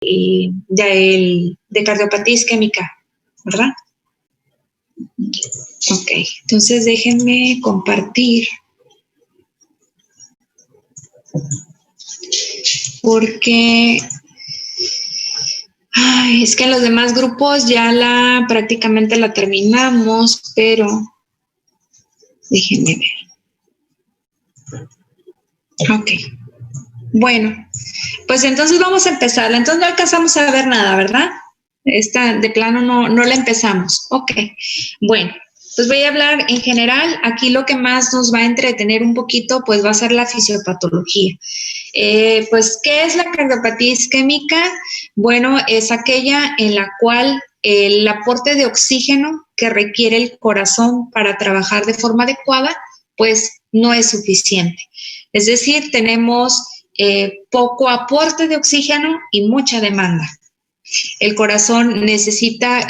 de cardiopatía isquémica, ¿verdad? Ok, entonces déjenme compartir. Porque es que en los demás grupos ya prácticamente la terminamos, pero déjenme ver. Ok, bueno, pues entonces vamos a empezar. Entonces no alcanzamos a ver nada, ¿verdad? Esta de plano no la empezamos. Ok, bueno, pues voy a hablar en general. Aquí lo que más nos va a entretener un poquito, pues va a ser la fisiopatología. Pues, ¿qué es la cardiopatía isquémica? Bueno, es aquella en la cual el aporte de oxígeno que requiere el corazón para trabajar de forma adecuada, pues no es suficiente. Es decir, tenemos poco aporte de oxígeno y mucha demanda. El corazón necesita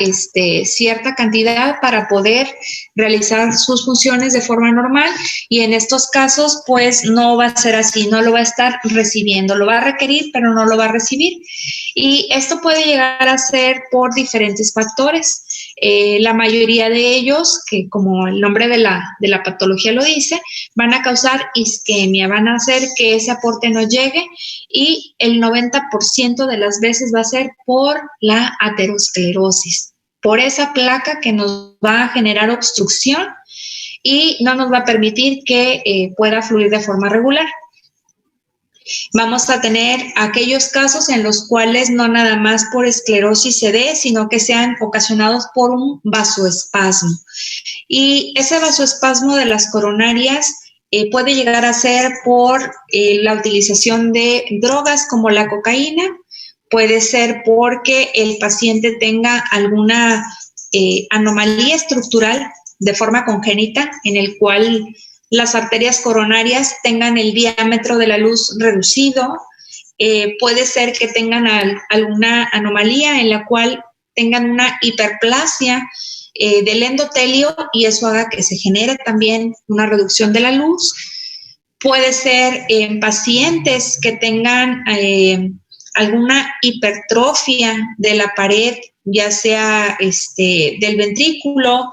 cierta cantidad para poder realizar sus funciones de forma normal y en estos casos pues no va a ser así, no lo va a estar recibiendo, lo va a requerir pero no lo va a recibir y esto puede llegar a ser por diferentes factores. La mayoría de ellos, que como el nombre de la patología lo dice, van a causar isquemia, van a hacer que ese aporte no llegue y el 90% de las veces va a ser por la aterosclerosis, por esa placa que nos va a generar obstrucción y no nos va a permitir que pueda fluir de forma regular. Vamos a tener aquellos casos en los cuales no nada más por esclerosis se dé, sino que sean ocasionados por un vasoespasmo. Y ese vasoespasmo de las coronarias puede llegar a ser por la utilización de drogas como la cocaína, puede ser porque el paciente tenga alguna anomalía estructural de forma congénita en el cual las arterias coronarias tengan el diámetro de la luz reducido, puede ser que tengan alguna anomalía en la cual tengan una hiperplasia del endotelio y eso haga que se genere también una reducción de la luz. Puede ser en pacientes que tengan alguna hipertrofia de la pared, ya sea del ventrículo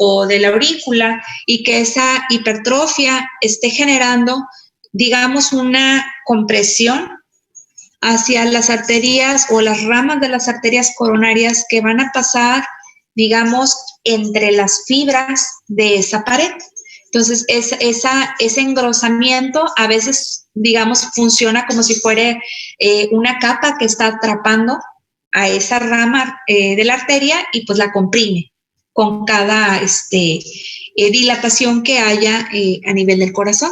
o de la aurícula, y que esa hipertrofia esté generando, digamos, una compresión hacia las arterias o las ramas de las arterias coronarias que van a pasar, digamos, entre las fibras de esa pared. Entonces, ese engrosamiento a veces, digamos, funciona como si fuera una capa que está atrapando a esa rama de la arteria y pues la comprime con cada dilatación que haya a nivel del corazón.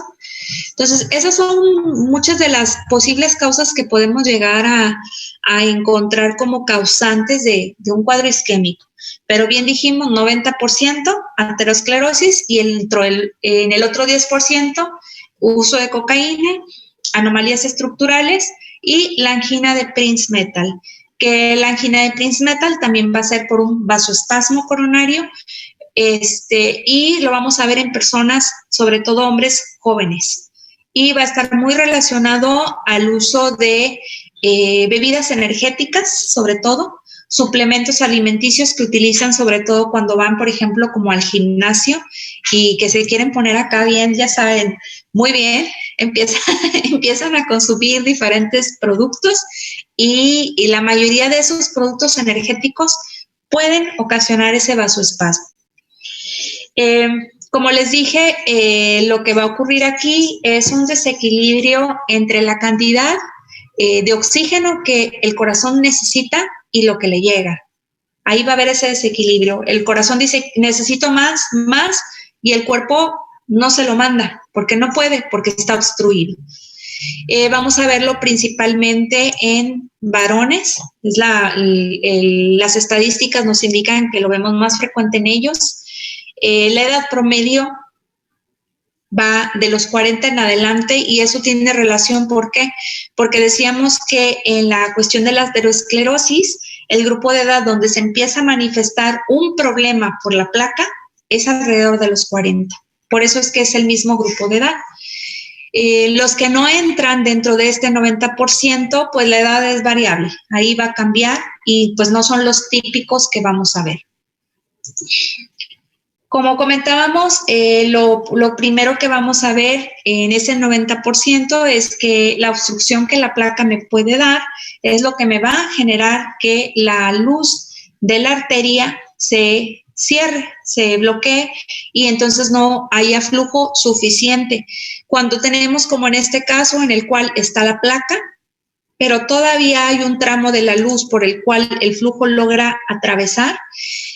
Entonces, esas son muchas de las posibles causas que podemos llegar a encontrar como causantes de un cuadro isquémico. Pero bien dijimos, 90% aterosclerosis y en el otro 10% uso de cocaína, anomalías estructurales y la angina de Prinzmetal, que la angina de Prinzmetal también va a ser por un vasoespasmo coronario y lo vamos a ver en personas, sobre todo hombres jóvenes. Y va a estar muy relacionado al uso de bebidas energéticas, sobre todo, suplementos alimenticios que utilizan sobre todo cuando van, por ejemplo, como al gimnasio y que se quieren poner acá bien, ya saben, muy bien, empiezan a consumir diferentes productos y la mayoría de esos productos energéticos pueden ocasionar ese vasoespasmo. Como les dije, lo que va a ocurrir aquí es un desequilibrio entre la cantidad de oxígeno que el corazón necesita y lo que le llega. Ahí va a haber ese desequilibrio. El corazón dice, necesito más, y el cuerpo no se lo manda, porque no puede, porque está obstruido. Vamos a verlo principalmente en varones. Las estadísticas nos indican que lo vemos más frecuente en ellos. La edad promedio va de los 40 en adelante y eso tiene relación, ¿por qué? Porque decíamos que en la cuestión de la aterosclerosis, el grupo de edad donde se empieza a manifestar un problema por la placa es alrededor de los 40. Por eso es que es el mismo grupo de edad. Los que no entran dentro de este 90%, pues la edad es variable. Ahí va a cambiar y pues no son los típicos que vamos a ver. Como comentábamos, lo primero que vamos a ver en ese 90% es que la obstrucción que la placa me puede dar es lo que me va a generar que la luz de la arteria se cierre, se bloquee y entonces no haya flujo suficiente. Cuando tenemos, como en este caso, en el cual está la placa, pero todavía hay un tramo de la luz por el cual el flujo logra atravesar,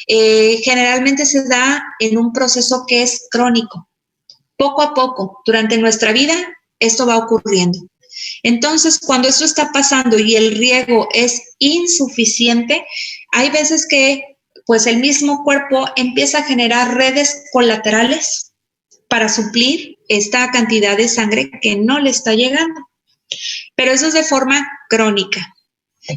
generalmente se da en un proceso que es crónico. Poco a poco, durante nuestra vida, esto va ocurriendo. Entonces, cuando esto está pasando y el riego es insuficiente, hay veces que pues el mismo cuerpo empieza a generar redes colaterales para suplir esta cantidad de sangre que no le está llegando. Pero eso es de forma crónica.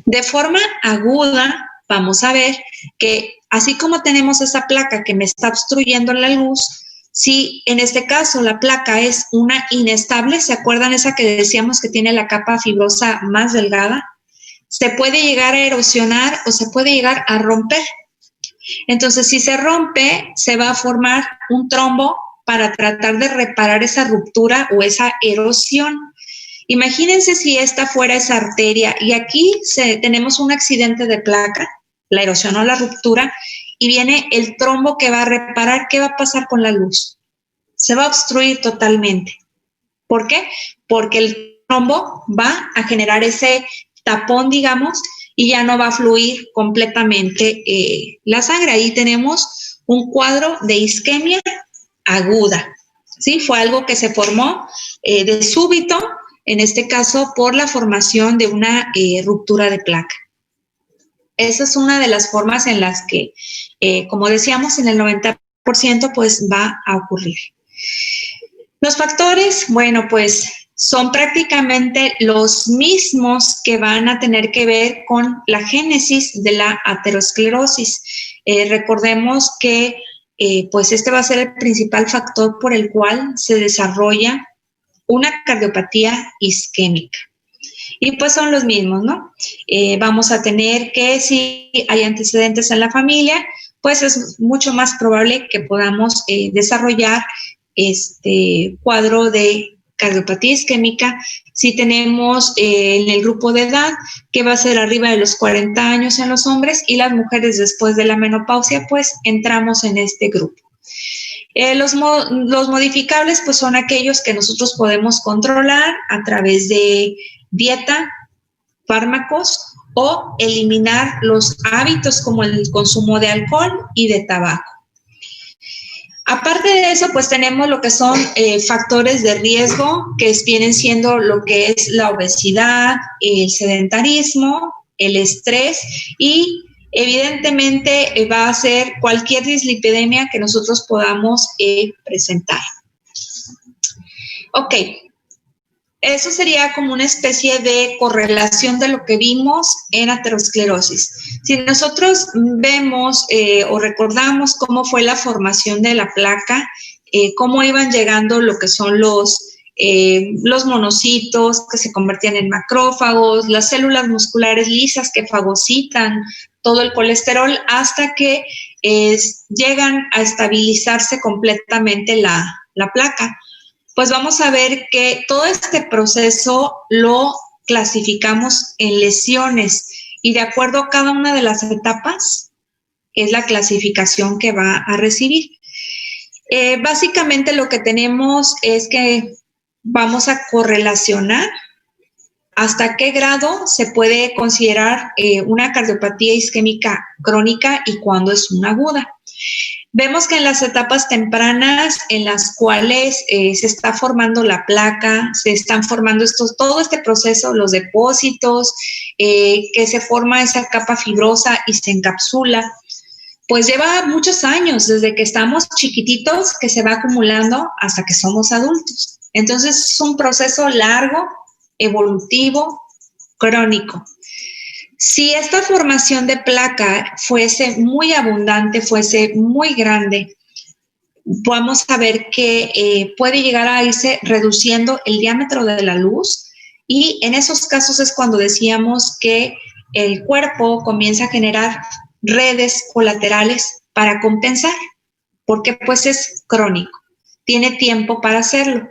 De forma aguda, vamos a ver que así como tenemos esa placa que me está obstruyendo la luz, si en este caso la placa es una inestable, ¿se acuerdan esa que decíamos que tiene la capa fibrosa más delgada? Se puede llegar a erosionar o se puede llegar a romper. Entonces, si se rompe, se va a formar un trombo para tratar de reparar esa ruptura o esa erosión. Imagínense si esta fuera esa arteria y aquí tenemos un accidente de placa, la erosión o la ruptura, y viene el trombo que va a reparar. ¿Qué va a pasar con la luz? Se va a obstruir totalmente. ¿Por qué? Porque el trombo va a generar ese tapón, digamos, y ya no va a fluir completamente la sangre. Ahí tenemos un cuadro de isquemia aguda, ¿sí? Fue algo que se formó de súbito, en este caso por la formación de una ruptura de placa. Esa es una de las formas en las que, como decíamos, en el 90% pues va a ocurrir. Los factores, bueno, pues son prácticamente los mismos que van a tener que ver con la génesis de la aterosclerosis. Recordemos que pues este va a ser el principal factor por el cual se desarrolla una cardiopatía isquémica. Y pues son los mismos, ¿no? Vamos a tener que si hay antecedentes en la familia, pues es mucho más probable que podamos desarrollar este cuadro de cardiopatía isquémica si tenemos en el grupo de edad que va a ser arriba de los 40 años en los hombres y las mujeres después de la menopausia, pues entramos en este grupo. Los modificables pues son aquellos que nosotros podemos controlar a través de dieta, fármacos o eliminar los hábitos como el consumo de alcohol y de tabaco. Aparte de eso, pues tenemos lo que son factores de riesgo, que vienen siendo lo que es la obesidad, el sedentarismo, el estrés y evidentemente va a ser cualquier dislipidemia que nosotros podamos presentar. Ok, eso sería como una especie de correlación de lo que vimos en aterosclerosis. Si nosotros vemos o recordamos cómo fue la formación de la placa, cómo iban llegando lo que son los monocitos que se convertían en macrófagos, las células musculares lisas que fagocitan todo el colesterol hasta que llegan a estabilizarse completamente la placa. Pues vamos a ver que todo este proceso lo clasificamos en lesiones y de acuerdo a cada una de las etapas es la clasificación que va a recibir. Básicamente lo que tenemos es que vamos a correlacionar hasta qué grado se puede considerar una cardiopatía isquémica crónica y cuándo es una aguda. Vemos que en las etapas tempranas en las cuales se está formando la placa, se están formando todo este proceso, los depósitos, que se forma esa capa fibrosa y se encapsula, pues lleva muchos años, desde que estamos chiquititos, que se va acumulando hasta que somos adultos. Entonces es un proceso largo, evolutivo, crónico. Si esta formación de placa fuese muy abundante, fuese muy grande, vamos a ver que puede llegar a irse reduciendo el diámetro de la luz, y en esos casos es cuando decíamos que el cuerpo comienza a generar redes colaterales para compensar, porque pues es crónico, tiene tiempo para hacerlo.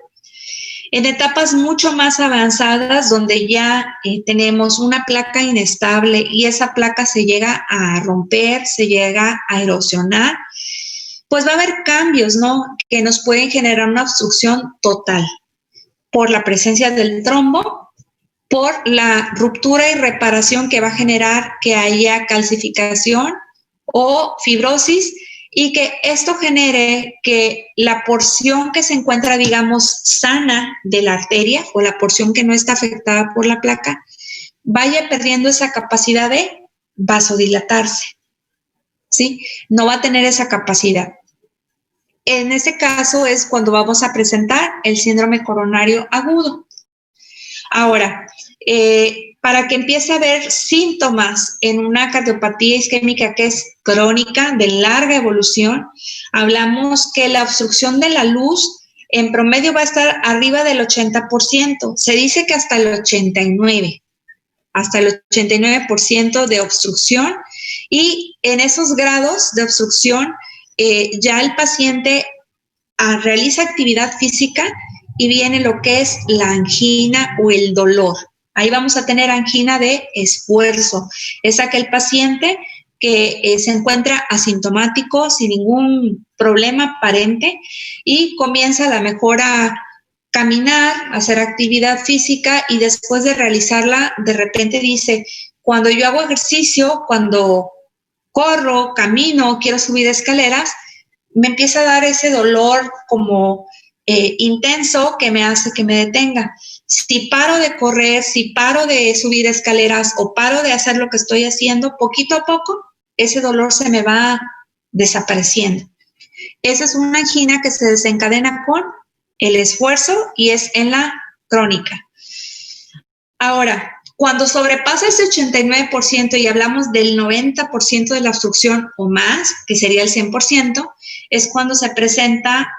En etapas mucho más avanzadas, donde ya tenemos una placa inestable y esa placa se llega a romper, se llega a erosionar, pues va a haber cambios, ¿no?, que nos pueden generar una obstrucción total por la presencia del trombo, por la ruptura y reparación que va a generar que haya calcificación o fibrosis, y que esto genere que la porción que se encuentra, digamos, sana de la arteria, o la porción que no está afectada por la placa, vaya perdiendo esa capacidad de vasodilatarse, ¿sí? No va a tener esa capacidad. En ese caso es cuando vamos a presentar el síndrome coronario agudo. Ahora, para que empiece a haber síntomas en una cardiopatía isquémica que es crónica, de larga evolución, hablamos que la obstrucción de la luz en promedio va a estar arriba del 80%. Se dice que hasta el 89% de obstrucción, y en esos grados de obstrucción ya el paciente realiza actividad física y viene lo que es la angina o el dolor. Ahí vamos a tener angina de esfuerzo. Es aquel paciente que se encuentra asintomático, sin ningún problema aparente, y comienza a lo mejor a caminar, a hacer actividad física, y después de realizarla, de repente dice, cuando yo hago ejercicio, cuando corro, camino, quiero subir escaleras, me empieza a dar ese dolor como intenso que me hace que me detenga. Si paro de correr, si paro de subir escaleras o paro de hacer lo que estoy haciendo, poquito a poco ese dolor se me va desapareciendo. Esa es una angina que se desencadena con el esfuerzo y es en la crónica. Ahora, cuando sobrepasa ese 89% y hablamos del 90% de la obstrucción o más, que sería el 100%, es cuando se presenta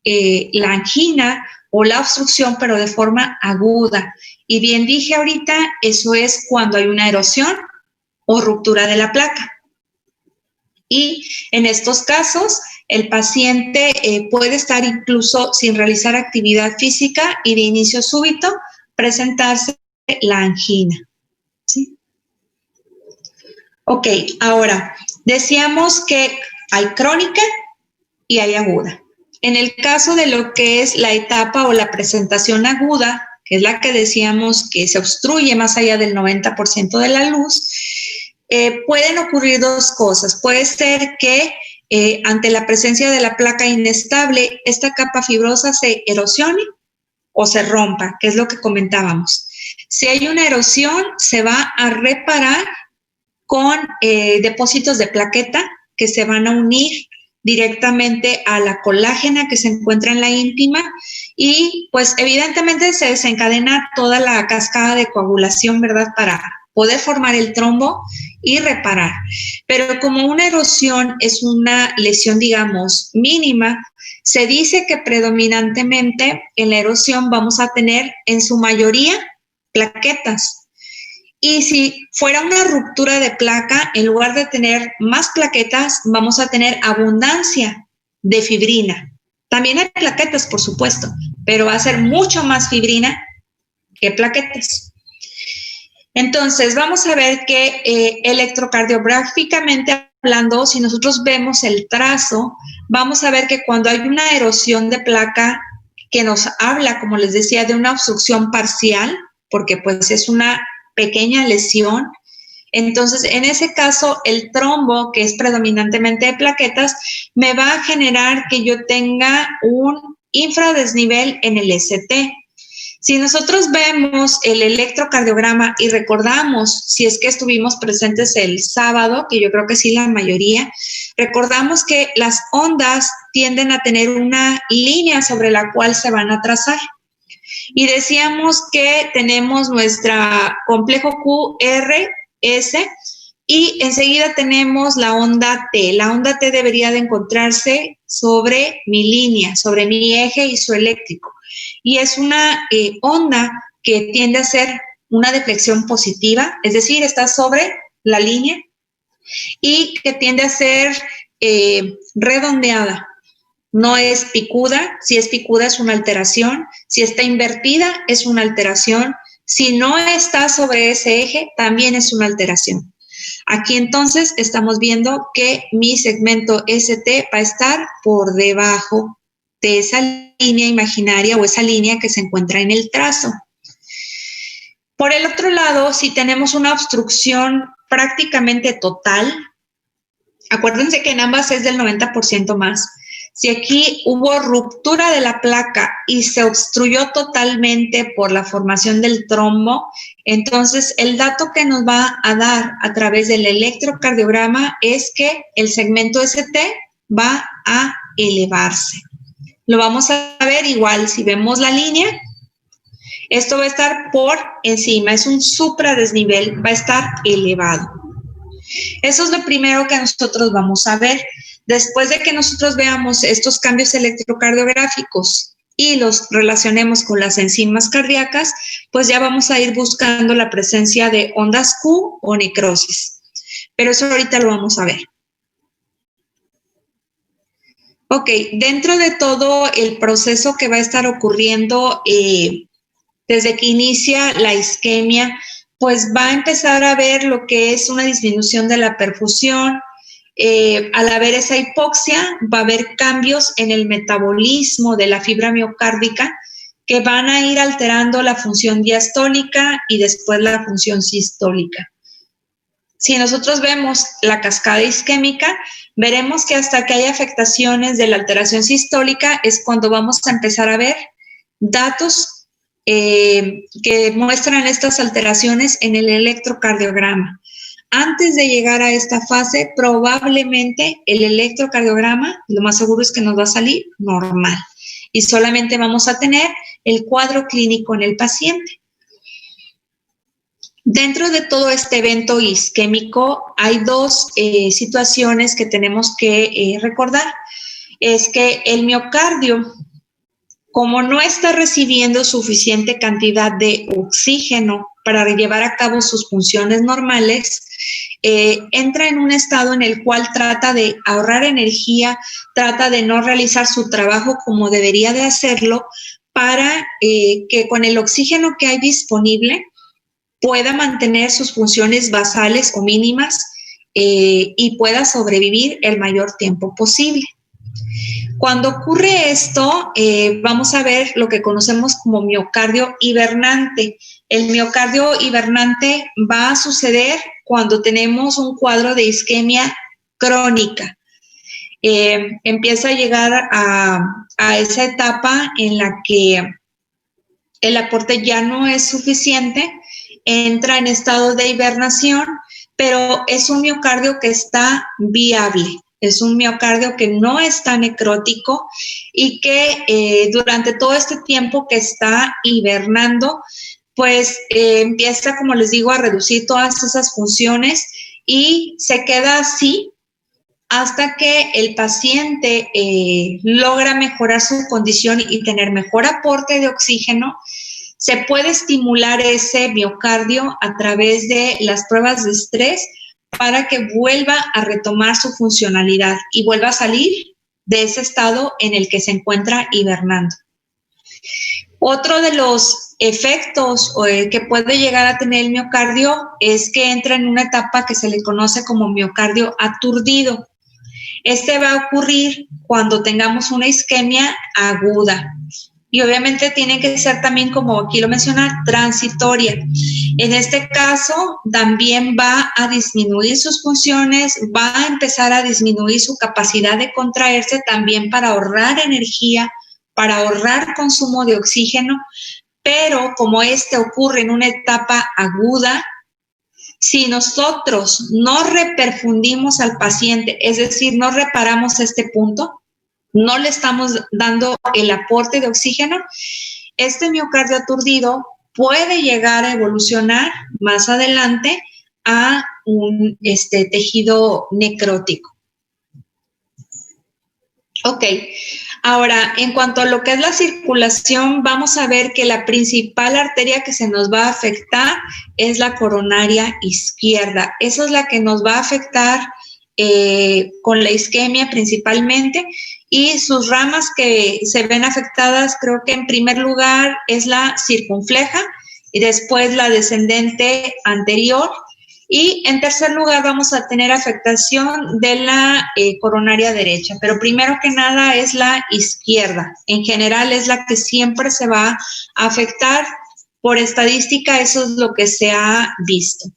la angina o la obstrucción, pero de forma aguda. Y bien dije ahorita, eso es cuando hay una erosión o ruptura de la placa. Y en estos casos, el paciente puede estar incluso sin realizar actividad física y de inicio súbito presentarse la angina, ¿sí? Ok, ahora, decíamos que hay crónica y hay aguda. En el caso de lo que es la etapa o la presentación aguda, que es la que decíamos que se obstruye más allá del 90% de la luz, pueden ocurrir dos cosas. Puede ser que ante la presencia de la placa inestable, esta capa fibrosa se erosione o se rompa, que es lo que comentábamos. Si hay una erosión, se va a reparar con depósitos de plaqueta que se van a unir directamente a la colágena que se encuentra en la íntima, y pues evidentemente se desencadena toda la cascada de coagulación, ¿verdad?, para poder formar el trombo y reparar. Pero como una erosión es una lesión, digamos, mínima, se dice que predominantemente en la erosión vamos a tener en su mayoría plaquetas. Y si fuera una ruptura de placa, en lugar de tener más plaquetas, vamos a tener abundancia de fibrina. También hay plaquetas, por supuesto, pero va a ser mucho más fibrina que plaquetas. Entonces, vamos a ver que electrocardiográficamente hablando, si nosotros vemos el trazo, vamos a ver que cuando hay una erosión de placa que nos habla, como les decía, de una obstrucción parcial, porque pues es una pequeña lesión, entonces en ese caso el trombo, que es predominantemente de plaquetas, me va a generar que yo tenga un infradesnivel en el ST. Si nosotros vemos el electrocardiograma y recordamos, si es que estuvimos presentes el sábado, que yo creo que sí la mayoría, recordamos que las ondas tienden a tener una línea sobre la cual se van a trazar. Y decíamos que tenemos nuestro complejo QRS, Y enseguida tenemos la onda T. La onda T debería de encontrarse sobre mi línea, sobre mi eje isoeléctrico. Y es una onda que tiende a ser una deflexión positiva, es decir, está sobre la línea y que tiende a ser redondeada. No es picuda. Si es picuda es una alteración. Si está invertida es una alteración. Si no está sobre ese eje, también es una alteración. Aquí entonces estamos viendo que mi segmento ST va a estar por debajo de esa línea imaginaria o esa línea que se encuentra en el trazo. Por el otro lado, si tenemos una obstrucción prácticamente total, acuérdense que en ambas es del 90% más. Si aquí hubo ruptura de la placa y se obstruyó totalmente por la formación del trombo, entonces el dato que nos va a dar a través del electrocardiograma es que el segmento ST va a elevarse. Lo vamos a ver igual si vemos la línea. Esto va a estar por encima, es un supradesnivel, va a estar elevado. Eso es lo primero que nosotros vamos a ver. Después de que nosotros veamos estos cambios electrocardiográficos y los relacionemos con las enzimas cardíacas, pues ya vamos a ir buscando la presencia de ondas Q o necrosis. Pero eso ahorita lo vamos a ver. Ok, dentro de todo el proceso que va a estar ocurriendo desde que inicia la isquemia, pues va a empezar a ver lo que es una disminución de la perfusión. Al haber esa hipoxia, va a haber cambios en el metabolismo de la fibra miocárdica que van a ir alterando la función diastólica y después la función sistólica. Si nosotros vemos la cascada isquémica, veremos que hasta que hay afectaciones de la alteración sistólica es cuando vamos a empezar a ver datos que muestran estas alteraciones en el electrocardiograma. Antes de llegar a esta fase, probablemente el electrocardiograma, lo más seguro es que nos va a salir normal y solamente vamos a tener el cuadro clínico en el paciente. Dentro de todo este evento isquémico hay dos situaciones que tenemos que recordar. Es que el miocardio, como no está recibiendo suficiente cantidad de oxígeno para llevar a cabo sus funciones normales, entra en un estado en el cual trata de ahorrar energía, trata de no realizar su trabajo como debería de hacerlo para que con el oxígeno que hay disponible pueda mantener sus funciones basales o mínimas y pueda sobrevivir el mayor tiempo posible. Cuando ocurre esto, vamos a ver lo que conocemos como miocardio hibernante. El miocardio hibernante va a suceder cuando tenemos un cuadro de isquemia crónica. Empieza a llegar a esa etapa en la que el aporte ya no es suficiente, entra en estado de hibernación, pero es un miocardio que está viable. Es un miocardio que no está necrótico y que durante todo este tiempo que está hibernando, pues empieza, como les digo, a reducir todas esas funciones y se queda así hasta que el paciente logra mejorar su condición y tener mejor aporte de oxígeno. Se puede estimular ese miocardio a través de las pruebas de estrés para que vuelva a retomar su funcionalidad y vuelva a salir de ese estado en el que se encuentra hibernando. Otro de los efectos que puede llegar a tener el miocardio es que entra en una etapa que se le conoce como miocardio aturdido. Este va a ocurrir cuando tengamos una isquemia aguda. Y obviamente tiene que ser también, como aquí lo menciona, transitoria. En este caso, también va a disminuir sus funciones, va a empezar a disminuir su capacidad de contraerse también para ahorrar energía, para ahorrar consumo de oxígeno, pero como este ocurre en una etapa aguda, si nosotros no reperfundimos al paciente, es decir, no reparamos este punto, no le estamos dando el aporte de oxígeno, este miocardio aturdido puede llegar a evolucionar más adelante a un tejido necrótico. Ok, ahora en cuanto a lo que es la circulación, vamos a ver que la principal arteria que se nos va a afectar es la coronaria izquierda. Esa es la que nos va a afectar con la isquemia principalmente, y sus ramas que se ven afectadas, creo que en primer lugar es la circunfleja y después la descendente anterior. Y en tercer lugar vamos a tener afectación de la coronaria derecha, pero primero que nada es la izquierda. En general es la que siempre se va a afectar. Por estadística eso es lo que se ha visto.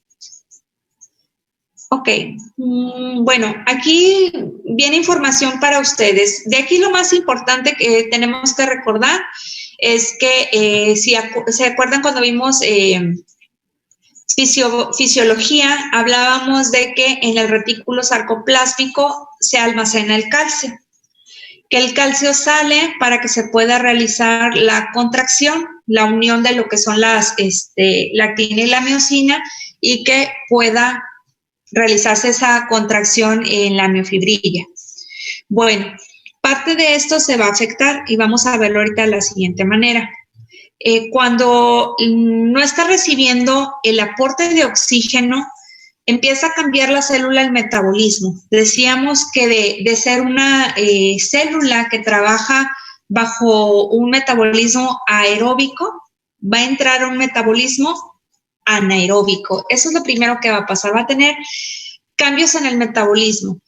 Ok, bueno, aquí viene información para ustedes. De aquí lo más importante que tenemos que recordar es que si se acuerdan cuando vimos fisiología, hablábamos de que en el retículo sarcoplásmico se almacena el calcio, que el calcio sale para que se pueda realizar la contracción, la unión de lo que son las la actina y la miosina, y que pueda realizarse esa contracción en la miofibrilla. Bueno, parte de esto se va a afectar y vamos a verlo ahorita de la siguiente manera. Cuando no está recibiendo el aporte de oxígeno, empieza a cambiar la célula el metabolismo. Decíamos que de ser una célula que trabaja bajo un metabolismo aeróbico, va a entrar a un metabolismo anaeróbico. Eso es lo primero que va a pasar. Va a tener cambios en el metabolismo.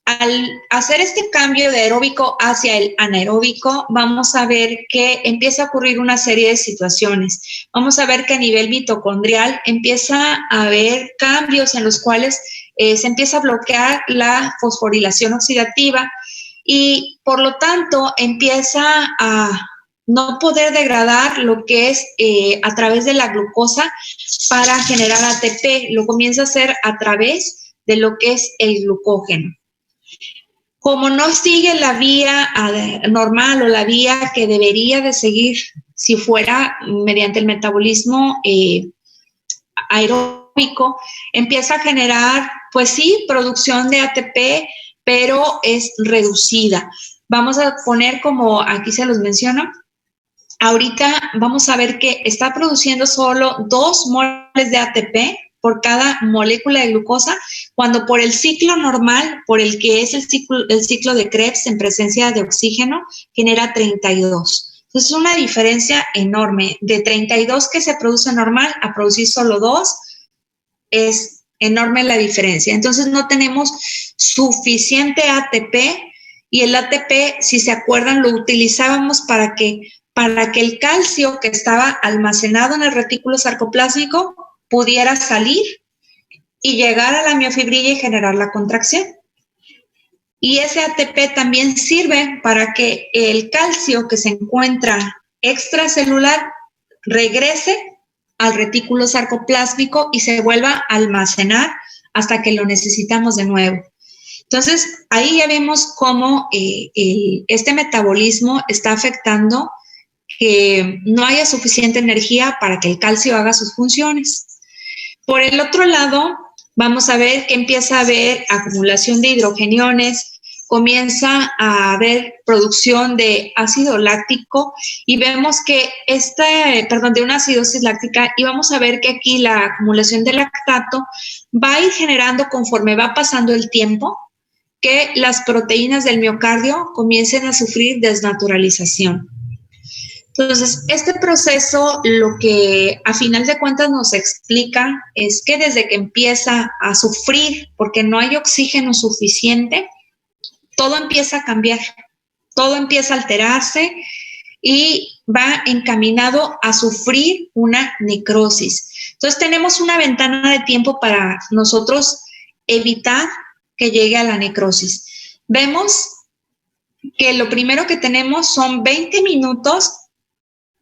Al hacer este cambio de aeróbico hacia el anaeróbico, vamos a ver que empieza a ocurrir una serie de situaciones. Vamos a ver que a nivel mitocondrial empieza a haber cambios en los cuales se empieza a bloquear la fosforilación oxidativa y por lo tanto empieza a no poder degradar lo que es a través de la glucosa para generar ATP. Lo comienza a hacer a través de lo que es el glucógeno. Como no sigue la vía normal o la vía que debería de seguir si fuera mediante el metabolismo aeróbico, empieza a generar, pues sí, producción de ATP, pero es reducida. Vamos a poner como aquí se los menciono. Ahorita vamos a ver que está produciendo solo 2 moles de ATP por cada molécula de glucosa, cuando por el ciclo normal, por el que es el ciclo de Krebs en presencia de oxígeno, genera 32. Entonces, es una diferencia enorme. De 32 que se produce normal a producir solo 2, es enorme la diferencia. Entonces, no tenemos suficiente ATP, y el ATP, si se acuerdan, lo utilizábamos para que el calcio que estaba almacenado en el retículo sarcoplásmico pudiera salir y llegar a la miofibrilla y generar la contracción. Y ese ATP también sirve para que el calcio que se encuentra extracelular regrese al retículo sarcoplásmico y se vuelva a almacenar hasta que lo necesitamos de nuevo. Entonces, ahí ya vemos cómo este metabolismo está afectando que no haya suficiente energía para que el calcio haga sus funciones. Por el otro lado, vamos a ver que empieza a haber acumulación de hidrogeniones, comienza a haber producción de ácido láctico y vemos que de una acidosis láctica, y vamos a ver que aquí la acumulación de lactato va a ir generando conforme va pasando el tiempo que las proteínas del miocardio comiencen a sufrir desnaturalización. Entonces, este proceso lo que a final de cuentas nos explica es que desde que empieza a sufrir porque no hay oxígeno suficiente, todo empieza a cambiar, todo empieza a alterarse y va encaminado a sufrir una necrosis. Entonces, tenemos una ventana de tiempo para nosotros evitar que llegue a la necrosis. Vemos que lo primero que tenemos son 20 minutos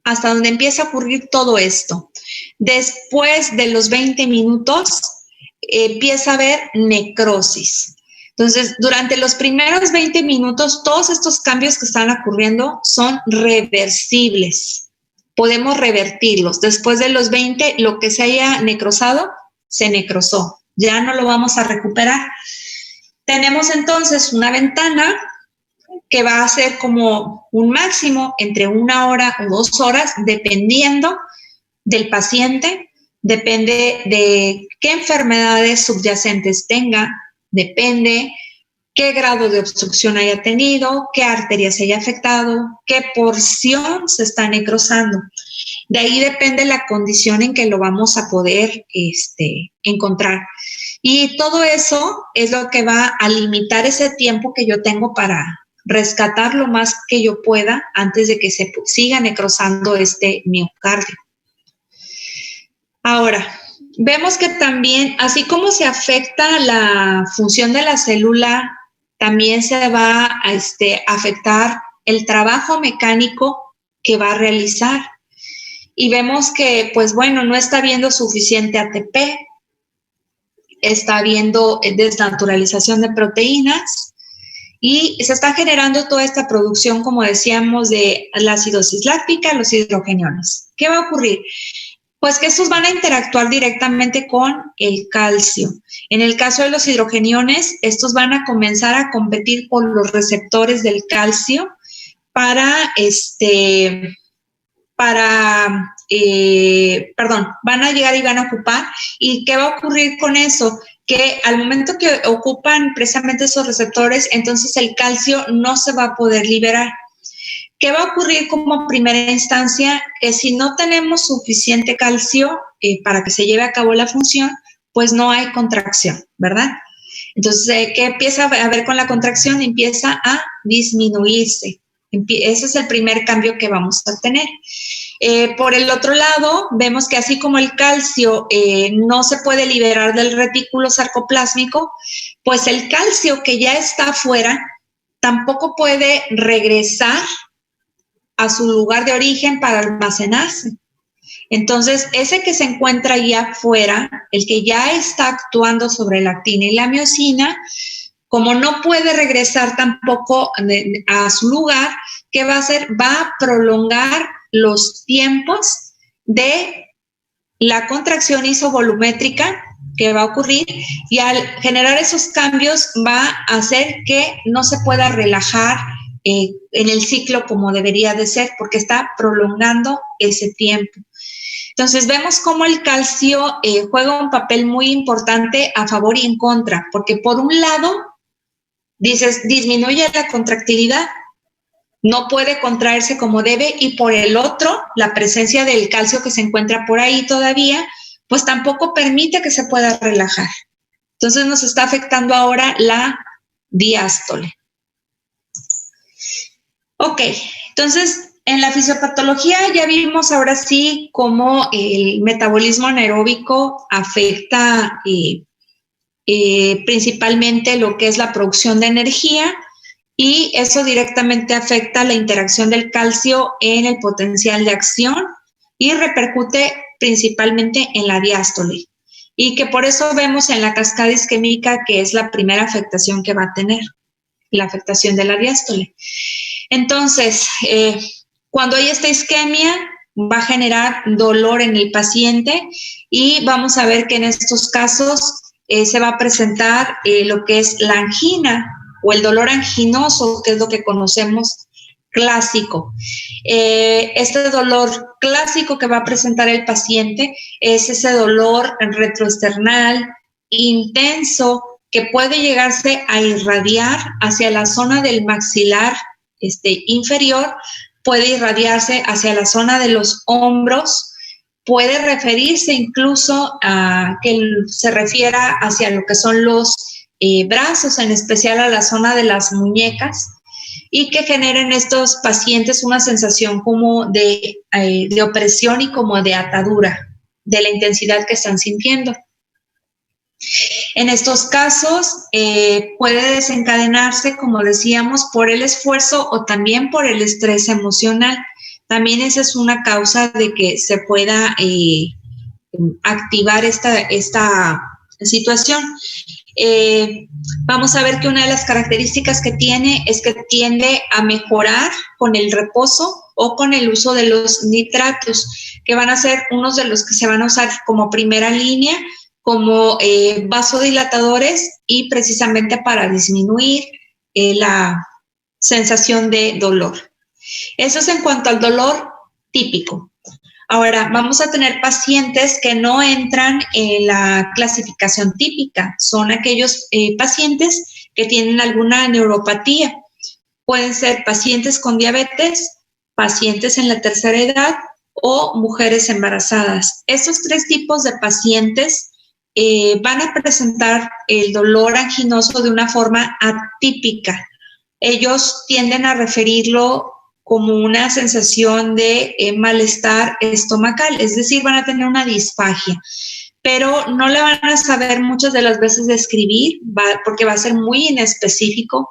hasta donde empieza a ocurrir todo esto. Después de los 20 minutos, empieza a haber necrosis. Entonces, durante los primeros 20 minutos, todos estos cambios que están ocurriendo son reversibles. Podemos revertirlos. Después de los 20, lo que se haya necrosado se necrosó, ya no lo vamos a recuperar. Tenemos entonces una ventana que va a ser como un máximo entre 1 hora o 2 horas, dependiendo del paciente, depende de qué enfermedades subyacentes tenga, depende qué grado de obstrucción haya tenido, qué arteria se haya afectado, qué porción se está necrosando. De ahí depende la condición en que lo vamos a poder encontrar. Y todo eso es lo que va a limitar ese tiempo que yo tengo para rescatar lo más que yo pueda antes de que se siga necrosando este miocardio. Ahora, vemos que también, así como se afecta la función de la célula, también se va a afectar el trabajo mecánico que va a realizar. Y vemos que, pues bueno, no está habiendo suficiente ATP, está habiendo desnaturalización de proteínas y se está generando toda esta producción, como decíamos, de la acidosis láctica, los hidrogeniones. ¿Qué va a ocurrir? Pues que estos van a interactuar directamente con el calcio. En el caso de los hidrogeniones, estos van a comenzar a competir por los receptores del calcio van a llegar y van a ocupar. ¿Y qué va a ocurrir con eso? Que al momento que ocupan precisamente esos receptores, entonces el calcio no se va a poder liberar. ¿Qué va a ocurrir como primera instancia? Que si no tenemos suficiente calcio para que se lleve a cabo la función, pues no hay contracción, ¿verdad? Entonces, ¿qué empieza a haber con la contracción? Empieza a disminuirse. Ese es el primer cambio que vamos a tener. Por el otro lado, vemos que así como el calcio no se puede liberar del retículo sarcoplásmico, pues el calcio que ya está afuera tampoco puede regresar a su lugar de origen para almacenarse. Entonces, ese que se encuentra ahí afuera, el que ya está actuando sobre la actina y la miosina, como no puede regresar tampoco a su lugar, ¿qué va a hacer? Va a prolongar los tiempos de la contracción isovolumétrica que va a ocurrir y al generar esos cambios va a hacer que no se pueda relajar en el ciclo como debería de ser, porque está prolongando ese tiempo. Entonces vemos cómo el calcio juega un papel muy importante a favor y en contra, porque por un lado, dices, disminuye la contractilidad, no puede contraerse como debe, y por el otro, la presencia del calcio que se encuentra por ahí todavía, pues tampoco permite que se pueda relajar. Entonces nos está afectando ahora la diástole. Ok, entonces en la fisiopatología ya vimos ahora sí cómo el metabolismo anaeróbico afecta principalmente lo que es la producción de energía y eso directamente afecta la interacción del calcio en el potencial de acción y repercute principalmente en la diástole y que por eso vemos en la cascada isquémica que es la primera afectación que va a tener, la afectación de la diástole. Entonces, cuando hay esta isquemia, va a generar dolor en el paciente y vamos a ver que en estos casos se va a presentar lo que es la angina o el dolor anginoso, que es lo que conocemos clásico. Este dolor clásico que va a presentar el paciente es ese dolor retroesternal intenso que puede llegarse a irradiar hacia la zona del maxilar inferior, puede irradiarse hacia la zona de los hombros, puede referirse incluso a que se refiera hacia lo que son los brazos, en especial a la zona de las muñecas, y que generen estos pacientes una sensación como de opresión y como de atadura de la intensidad que están sintiendo. En estos casos puede desencadenarse, como decíamos, por el esfuerzo o también por el estrés emocional. También esa es una causa de que se pueda activar esta situación. Vamos a ver que una de las características que tiene es que tiende a mejorar con el reposo o con el uso de los nitratos, que van a ser unos de los que se van a usar como primera línea como vasodilatadores y precisamente para disminuir la sensación de dolor. Eso es en cuanto al dolor típico. Ahora, vamos a tener pacientes que no entran en la clasificación típica. Son aquellos pacientes que tienen alguna neuropatía. Pueden ser pacientes con diabetes, pacientes en la tercera edad o mujeres embarazadas. Estos tres tipos de pacientes van a presentar el dolor anginoso de una forma atípica. Ellos tienden a referirlo como una sensación de malestar estomacal, es decir, van a tener una disfagia, pero no la van a saber muchas de las veces describir, porque va a ser muy inespecífico.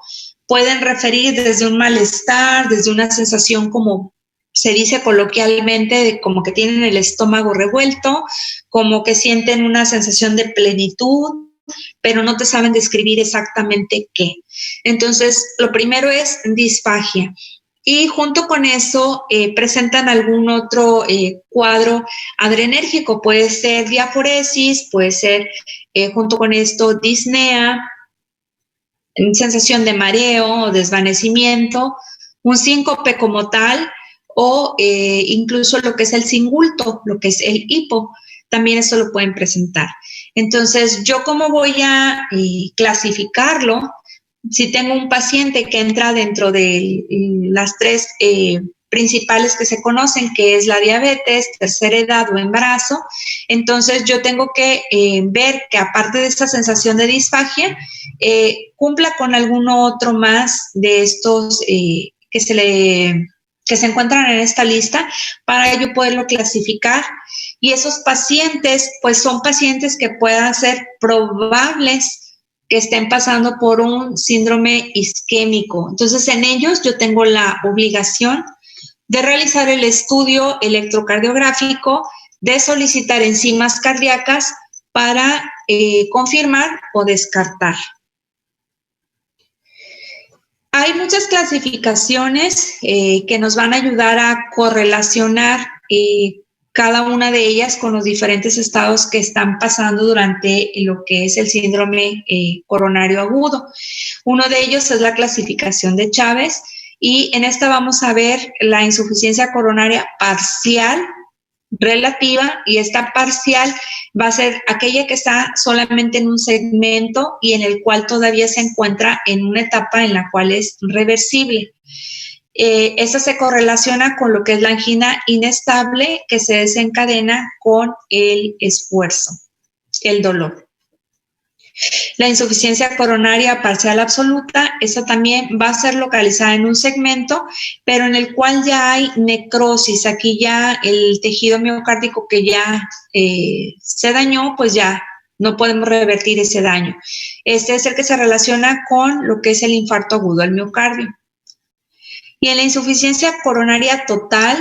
Pueden referir desde un malestar, desde una sensación como se dice coloquialmente, de como que tienen el estómago revuelto, como que sienten una sensación de plenitud, pero no te saben describir exactamente qué. Entonces, lo primero es disfagia. Y junto con eso presentan algún otro cuadro adrenérgico, puede ser diaforesis, puede ser junto con esto disnea, sensación de mareo o desvanecimiento, un síncope como tal, o incluso lo que es el singulto, lo que es el hipo, también esto lo pueden presentar. Entonces, ¿yo cómo voy a clasificarlo? Si tengo un paciente que entra dentro de las tres principales que se conocen, que es la diabetes, tercera edad o embarazo, entonces yo tengo que ver que aparte de esta sensación de disfagia, cumpla con alguno otro más de estos que se encuentran en esta lista para yo poderlo clasificar. Y esos pacientes, pues son pacientes que puedan ser probables que estén pasando por un síndrome isquémico. Entonces, en ellos yo tengo la obligación de realizar el estudio electrocardiográfico, de solicitar enzimas cardíacas para confirmar o descartar. Hay muchas clasificaciones que nos van a ayudar a correlacionar cada una de ellas con los diferentes estados que están pasando durante lo que es el síndrome coronario agudo. Uno de ellos es la clasificación de Chávez y en esta vamos a ver la insuficiencia coronaria parcial, relativa, y esta parcial va a ser aquella que está solamente en un segmento y en el cual todavía se encuentra en una etapa en la cual es reversible. Esa se correlaciona con lo que es la angina inestable que se desencadena con el esfuerzo, el dolor. La insuficiencia coronaria parcial absoluta, esa también va a ser localizada en un segmento, pero en el cual ya hay necrosis. Aquí ya el tejido miocárdico que ya se dañó, pues ya no podemos revertir ese daño. Este es el que se relaciona con lo que es el infarto agudo al miocardio. Y en la insuficiencia coronaria total,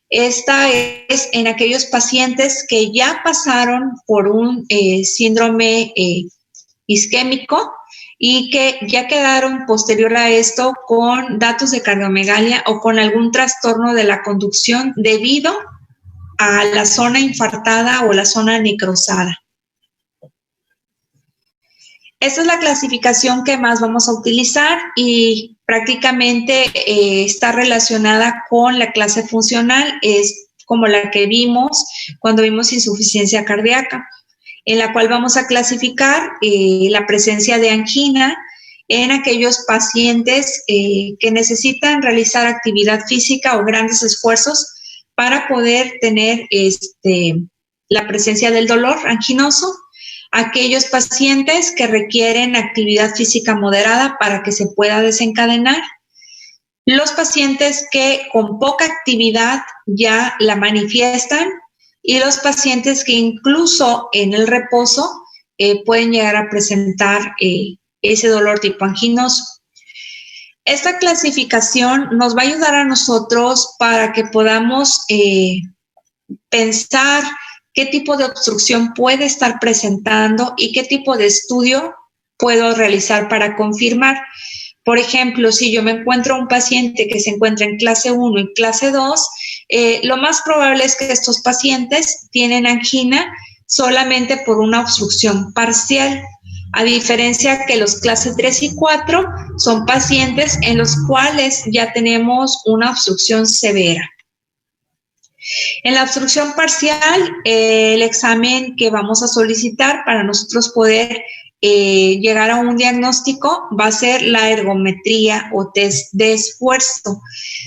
esta es en aquellos pacientes que ya pasaron por un síndrome isquémico y que ya quedaron posterior a esto con datos de cardiomegalia o con algún trastorno de la conducción debido a la zona infartada o la zona necrosada. Esta es la clasificación que más vamos a utilizar y prácticamente está relacionada con la clase funcional, es como la que vimos cuando vimos insuficiencia cardíaca, en la cual vamos a clasificar la presencia de angina en aquellos pacientes que necesitan realizar actividad física o grandes esfuerzos para poder tener la presencia del dolor anginoso, aquellos pacientes que requieren actividad física moderada para que se pueda desencadenar, los pacientes que con poca actividad ya la manifiestan y los pacientes que incluso en el reposo pueden llegar a presentar ese dolor tipo anginoso. Esta clasificación nos va a ayudar a nosotros para que podamos pensar qué tipo de obstrucción puede estar presentando y qué tipo de estudio puedo realizar para confirmar. Por ejemplo, si yo me encuentro un paciente que se encuentra en clase 1 y clase 2, lo más probable es que estos pacientes tienen angina solamente por una obstrucción parcial, a diferencia que los clase 3 y 4 son pacientes en los cuales ya tenemos una obstrucción severa. En la obstrucción parcial, el examen que vamos a solicitar para nosotros poder llegar a un diagnóstico va a ser la ergometría o test de esfuerzo.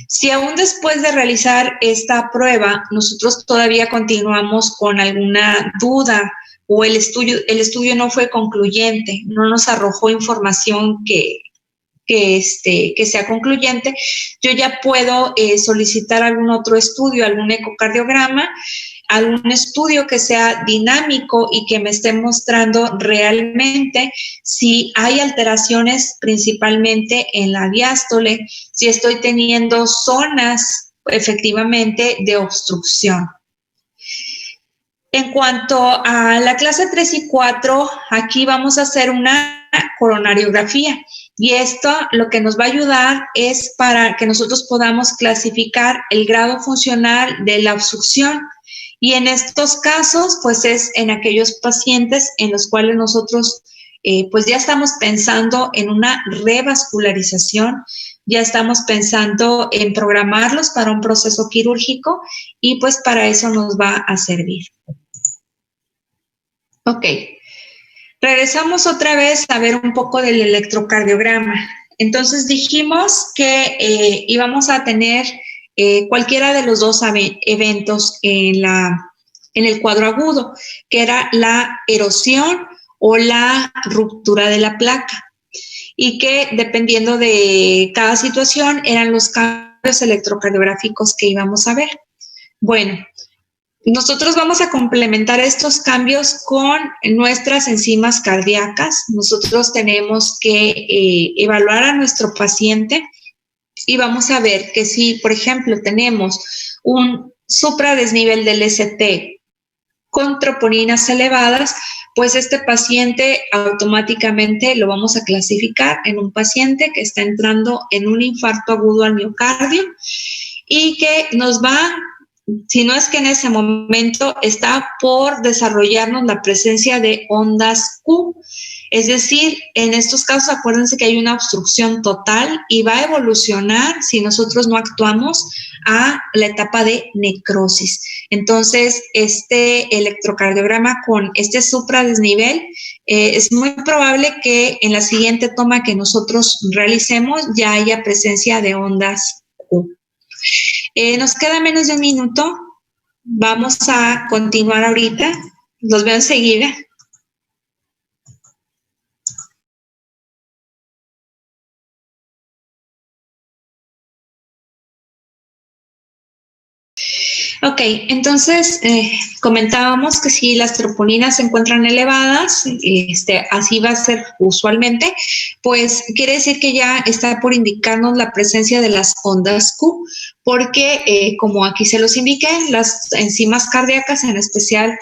Si aún después de realizar esta prueba nosotros todavía continuamos con alguna duda o el estudio no fue concluyente, no nos arrojó información que sea concluyente, yo ya puedo solicitar algún otro estudio, algún ecocardiograma, algún estudio que sea dinámico y que me esté mostrando realmente si hay alteraciones principalmente en la diástole, si estoy teniendo zonas efectivamente de obstrucción. En cuanto a la clase 3 y 4, aquí vamos a hacer una coronariografía. Y esto lo que nos va a ayudar es para que nosotros podamos clasificar el grado funcional de la obstrucción. Y en estos casos, pues es en aquellos pacientes en los cuales nosotros pues ya estamos pensando en una revascularización, ya estamos pensando en programarlos para un proceso quirúrgico y pues para eso nos va a servir. Ok. Regresamos otra vez a ver un poco del electrocardiograma. Entonces dijimos que íbamos a tener cualquiera de los dos eventos en el cuadro agudo, que era la erosión o la ruptura de la placa, y que dependiendo de cada situación eran los cambios electrocardiográficos que íbamos a ver. Bueno, nosotros vamos a complementar estos cambios con nuestras enzimas cardíacas. Nosotros tenemos que evaluar a nuestro paciente y vamos a ver que si, por ejemplo, tenemos un supradesnivel del ST con troponinas elevadas, pues este paciente automáticamente lo vamos a clasificar en un paciente que está entrando en un infarto agudo al miocardio y que nos va, si no es que en ese momento está por desarrollarnos la presencia de ondas Q. Es decir, en estos casos acuérdense que hay una obstrucción total y va a evolucionar si nosotros no actuamos a la etapa de necrosis. Entonces, este electrocardiograma con este supradesnivel es muy probable que en la siguiente toma que nosotros realicemos ya haya presencia de ondas Q. Nos queda menos de un minuto. Vamos a continuar ahorita. Los veo enseguida. Ok, entonces comentábamos que si las troponinas se encuentran elevadas, así va a ser usualmente, pues quiere decir que ya está por indicarnos la presencia de las ondas Q, porque como aquí se los indiqué, las enzimas cardíacas, en especial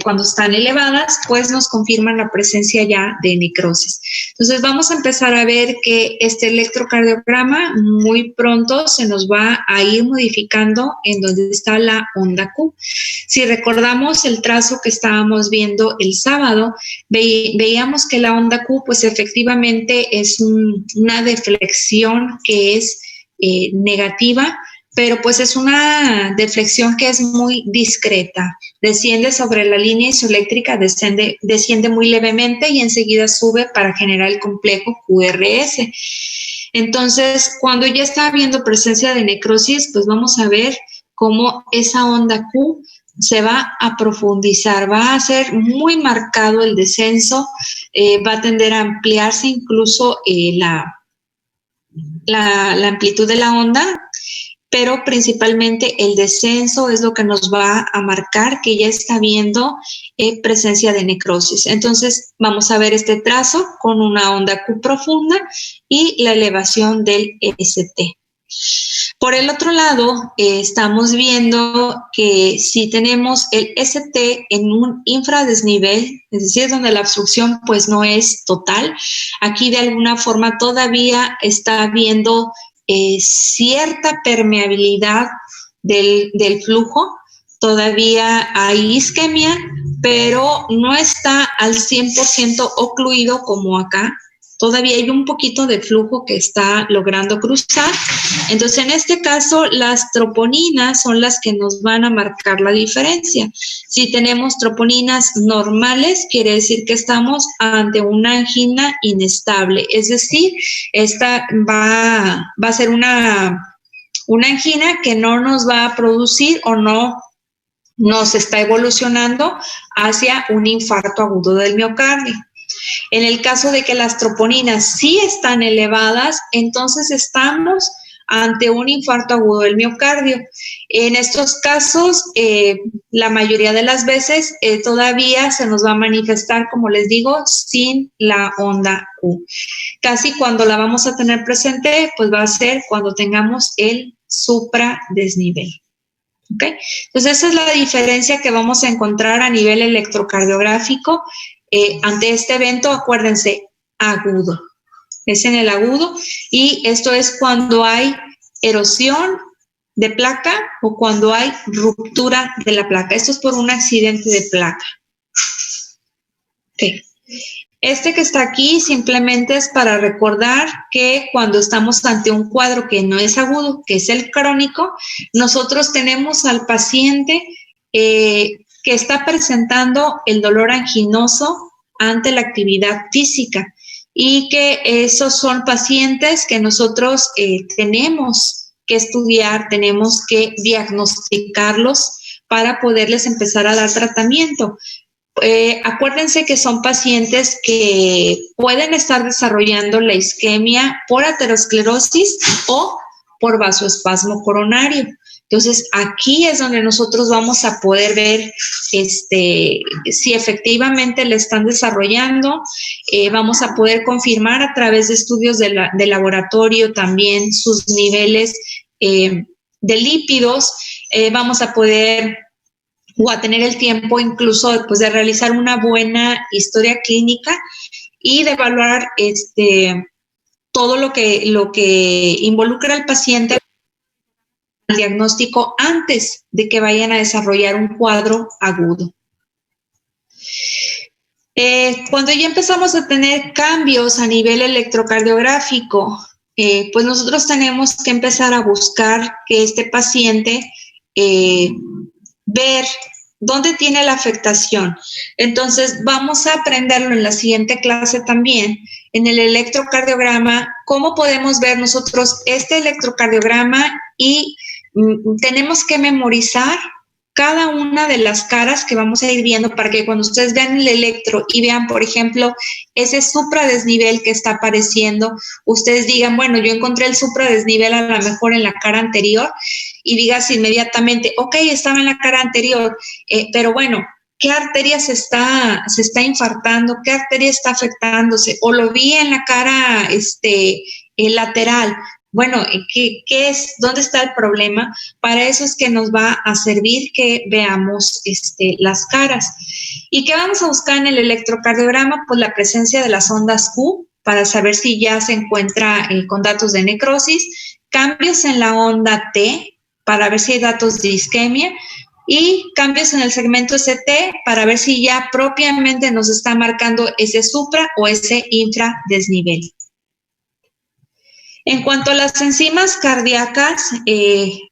cuando están elevadas, pues nos confirman la presencia ya de necrosis. Entonces vamos a empezar a ver que este electrocardiograma muy pronto se nos va a ir modificando en donde está la onda Q. Si recordamos el trazo que estábamos viendo el sábado, veíamos que la onda Q pues efectivamente es una deflexión que es negativa, pero pues es una deflexión que es muy discreta. Desciende sobre la línea isoeléctrica, desciende muy levemente y enseguida sube para generar el complejo QRS. Entonces, cuando ya está habiendo presencia de necrosis, pues vamos a ver cómo esa onda Q se va a profundizar, va a ser muy marcado el descenso, va a tender a ampliarse incluso la amplitud de la onda, pero principalmente el descenso es lo que nos va a marcar que ya está habiendo presencia de necrosis. Entonces vamos a ver este trazo con una onda Q profunda y la elevación del ST. Por el otro lado, estamos viendo que si tenemos el ST en un infradesnivel, es decir, donde la obstrucción pues no es total, aquí de alguna forma todavía está habiendo cierta permeabilidad del flujo, todavía hay isquemia, pero no está al 100% ocluido como acá. Todavía hay un poquito de flujo que está logrando cruzar. Entonces, en este caso, las troponinas son las que nos van a marcar la diferencia. Si tenemos troponinas normales, quiere decir que estamos ante una angina inestable. Es decir, esta va a ser una angina que no nos va a producir o no nos está evolucionando hacia un infarto agudo del miocardio. En el caso de que las troponinas sí están elevadas, entonces estamos ante un infarto agudo del miocardio. En estos casos, la mayoría de las veces todavía se nos va a manifestar, como les digo, sin la onda Q. Casi cuando la vamos a tener presente, pues va a ser cuando tengamos el supradesnivel. ¿Okay? Entonces, esa es la diferencia que vamos a encontrar a nivel electrocardiográfico ante este evento. Acuérdense, agudo. Es en el agudo y esto es cuando hay erosión de placa o cuando hay ruptura de la placa. Esto es por un accidente de placa. Okay. Este que está aquí simplemente es para recordar que cuando estamos ante un cuadro que no es agudo, que es el crónico, nosotros tenemos al paciente que está presentando el dolor anginoso ante la actividad física y que esos son pacientes que nosotros tenemos que estudiar, tenemos que diagnosticarlos para poderles empezar a dar tratamiento. Acuérdense que son pacientes que pueden estar desarrollando la isquemia por aterosclerosis o por vasoespasmo coronario. Entonces, aquí es donde nosotros vamos a poder ver si efectivamente le están desarrollando. Vamos a poder confirmar a través de estudios de laboratorio también sus niveles de lípidos. Vamos a poder o a tener el tiempo incluso pues, de realizar una buena historia clínica y de evaluar todo lo que involucra al paciente al diagnóstico antes de que vayan a desarrollar un cuadro agudo. Cuando ya empezamos a tener cambios a nivel electrocardiográfico, pues nosotros tenemos que empezar a buscar que este paciente ver dónde tiene la afectación. Entonces, vamos a aprenderlo en la siguiente clase también, en el electrocardiograma, cómo podemos ver nosotros este electrocardiograma y tenemos que memorizar cada una de las caras que vamos a ir viendo para que cuando ustedes vean el electro y vean, por ejemplo, ese supradesnivel que está apareciendo, ustedes digan, bueno, yo encontré el supradesnivel a lo mejor en la cara anterior y digas inmediatamente, ok, estaba en la cara anterior, pero bueno, ¿qué arteria se está infartando? ¿Qué arteria está afectándose? O lo vi en la cara lateral. Bueno, ¿qué es? ¿Dónde está el problema? Para eso es que nos va a servir que veamos las caras. ¿Y qué vamos a buscar en el electrocardiograma? Pues la presencia de las ondas Q para saber si ya se encuentra con datos de necrosis, cambios en la onda T para ver si hay datos de isquemia y cambios en el segmento ST para ver si ya propiamente nos está marcando ese supra o ese infradesnivel. En cuanto a las enzimas cardíacas,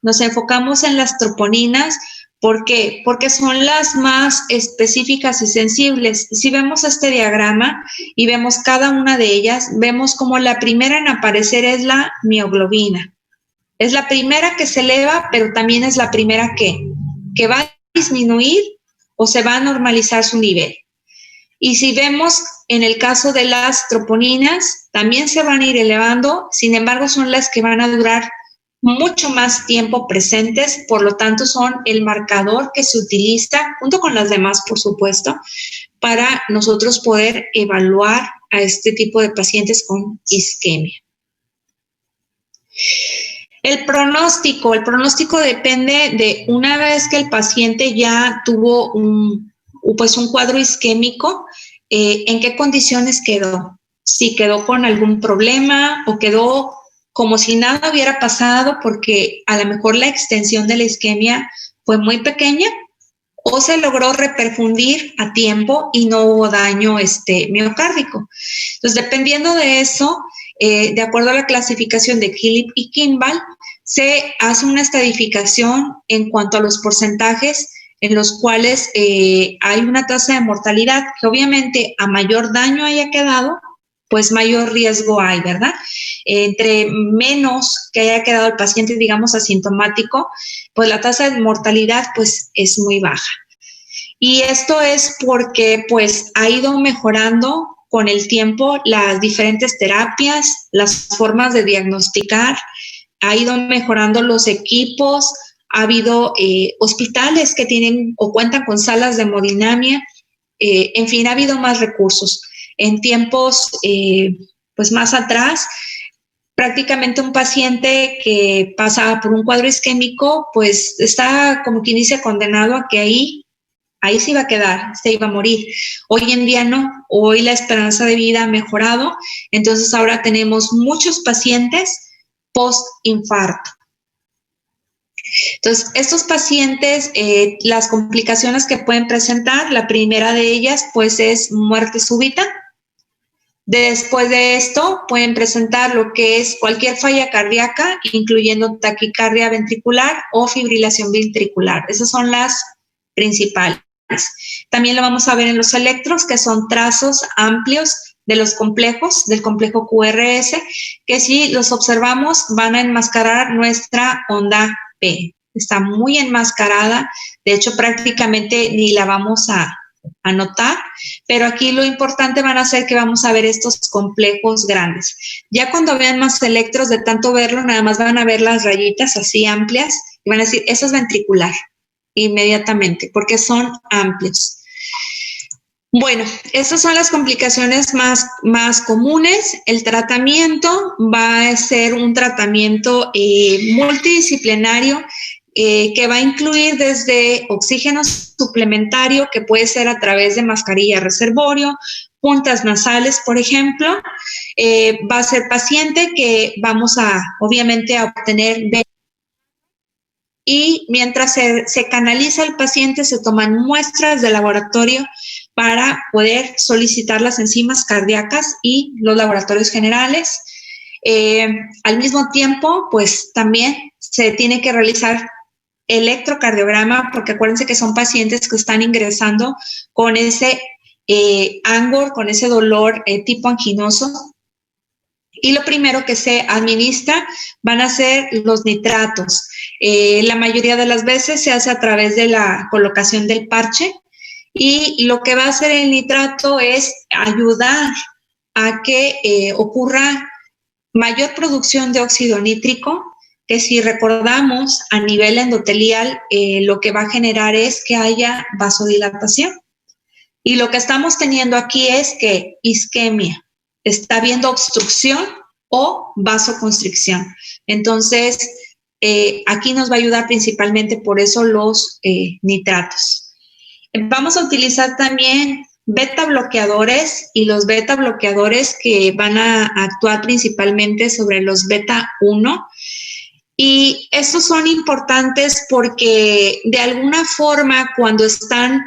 nos enfocamos en las troponinas. ¿Por qué? Porque son las más específicas y sensibles. Si vemos este diagrama y vemos cada una de ellas, vemos como la primera en aparecer es la mioglobina. Es la primera que se eleva, pero también es la primera que va a disminuir o se va a normalizar su nivel. Y si vemos en el caso de las troponinas, también se van a ir elevando, sin embargo son las que van a durar mucho más tiempo presentes, por lo tanto son el marcador que se utiliza, junto con las demás por supuesto, para nosotros poder evaluar a este tipo de pacientes con isquemia. El pronóstico depende de una vez que el paciente ya tuvo un cuadro isquémico, ¿en qué condiciones quedó? Si quedó con algún problema o quedó como si nada hubiera pasado porque a lo mejor la extensión de la isquemia fue muy pequeña o se logró reperfundir a tiempo y no hubo daño miocárdico. Entonces, dependiendo de eso, de acuerdo a la clasificación de Philip y Kimball, se hace una estadificación en cuanto a los porcentajes en los cuales hay una tasa de mortalidad que obviamente a mayor daño haya quedado, pues mayor riesgo hay, ¿verdad? Entre menos que haya quedado el paciente, digamos, asintomático, pues la tasa de mortalidad pues es muy baja. Y esto es porque pues ha ido mejorando con el tiempo las diferentes terapias, las formas de diagnosticar, ha ido mejorando los equipos, ha habido hospitales que tienen o cuentan con salas de hemodinamia, en fin, ha habido más recursos. En tiempos pues más atrás, prácticamente un paciente que pasaba por un cuadro isquémico, pues está como quien dice condenado a que ahí se iba a quedar, se iba a morir. Hoy en día no, hoy la esperanza de vida ha mejorado, entonces ahora tenemos muchos pacientes post-infarto. Entonces, estos pacientes, las complicaciones que pueden presentar, la primera de ellas pues es muerte súbita. Después de esto pueden presentar lo que es cualquier falla cardíaca, incluyendo taquicardia ventricular o fibrilación ventricular. Esas son las principales. También lo vamos a ver en los electros, que son trazos amplios de los complejos, del complejo QRS, que si los observamos van a enmascarar nuestra onda P. Está muy enmascarada, de hecho prácticamente ni la vamos a notar, pero aquí lo importante van a ser que vamos a ver estos complejos grandes. Ya cuando vean más electros, de tanto verlo, nada más van a ver las rayitas así amplias y van a decir, eso es ventricular, inmediatamente, porque son amplios. Bueno, estas son las complicaciones más comunes. El tratamiento va a ser un tratamiento multidisciplinario que va a incluir desde oxígeno suplementario, que puede ser a través de mascarilla reservorio, puntas nasales, por ejemplo. Va a ser paciente que vamos a, obviamente, a obtener y mientras se canaliza el paciente, se toman muestras de laboratorio para poder solicitar las enzimas cardíacas y los laboratorios generales. Al mismo tiempo, pues también se tiene que realizar electrocardiograma, porque acuérdense que son pacientes que están ingresando con ese angor, con ese dolor tipo anginoso. Y lo primero que se administra van a ser los nitratos. La mayoría de las veces se hace a través de la colocación del parche y lo que va a hacer el nitrato es ayudar a que ocurra mayor producción de óxido nítrico, que si recordamos a nivel endotelial lo que va a generar es que haya vasodilatación. Y lo que estamos teniendo aquí es que isquemia, está habiendo obstrucción o vasoconstricción. Entonces, aquí nos va a ayudar principalmente por eso los nitratos. Vamos a utilizar también beta bloqueadores y los beta bloqueadores que van a actuar principalmente sobre los beta 1. Y estos son importantes porque de alguna forma cuando están